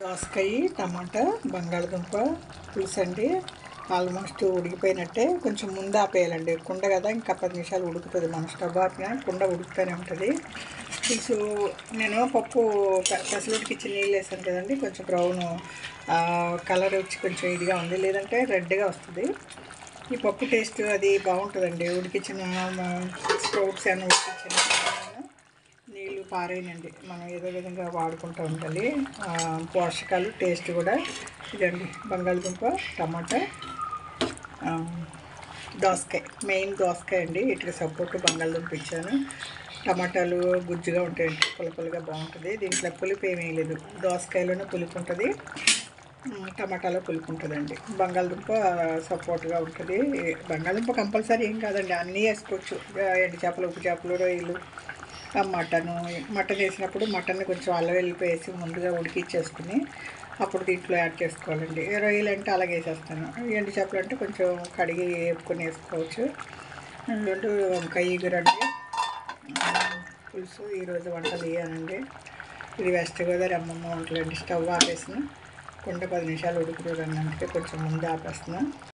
దోసకాయ, టమాటా, బంగాళదుంప పులుసు అండి. ఆల్మోస్ట్ ఉడికిపోయినట్టే. కొంచెం ముందు ఆపేయాలండి, కుండ కదా, ఇంకా 10 నిమిషాలు ఉడుకుతుంది. మన స్టవ్ ఆపిన కుండ ఉడుకుతూనే ఉంటుంది. పులుసు నేను పప్పు పెసలుడికిచ్చి నీళ్ళు వేసాను కదండి, కొంచెం బ్రౌన్ కలర్ వచ్చి కొంచెం ఇదిగా ఉంది, లేదంటే రెడ్గా వస్తుంది. ఈ పప్పు టేస్ట్ అది బాగుంటుందండి. ఉడికించిన స్ప్రౌట్స్ అన్నీ ఉడికించిన నీళ్ళు పారేయనండి, మనం ఏదో విధంగా వాడుకుంటూ ఉండాలి. పోషకాలు టేస్ట్ కూడా. ఇదండి బంగాళదుంప, టమాటా, దోసకాయ, మెయిన్ దోసకాయ అండి. వీటికి సపోర్ట్ బంగాళదుంప ఇచ్చాను. టమాటాలు గుజ్జుగా ఉంటాయండి, పులుపులుగా బాగుంటుంది. దీంట్లో పులుపు ఏమీ లేదు, దోసకాయలోనే పులుపు ఉంటుంది, టమాటాలో పులుపు ఉంటుందండి. బంగాళదుంప సపోర్ట్గా ఉంటుంది. బంగాళదుంప కంపల్సరీ ఏం కాదండి, అన్నీ వేసుకోవచ్చు. ఎండు చేపలు, ఉప్పు చేపలు, రొయ్యలు, మటన్ వేసినప్పుడు మటన్ని కొంచెం అల్లం వెల్లిపాయ వేసి ముందుగా ఉడికిచ్చేసుకుని అప్పుడు దీంట్లో యాడ్ చేసుకోవాలండి. రొయ్యలు అంటే అలాగే వేసేస్తాను. ఎండు చేపలు అంటే కొంచెం కడిగి వేపుకొని వేసుకోవచ్చు. రెండు వంకాయ ఎగురండి పులుసు. ఈరోజు వంటలు వేయాలండి. ఇది వెస్ట్ గోదావరి అమ్మమ్మ వంటలు అండి. స్టవ్ ఆపేసిన కుండ 10 నిమిషాలు ఉడుకుతుంది, అందుకే కొంచెం ముందు ఆపేస్తున్నాను.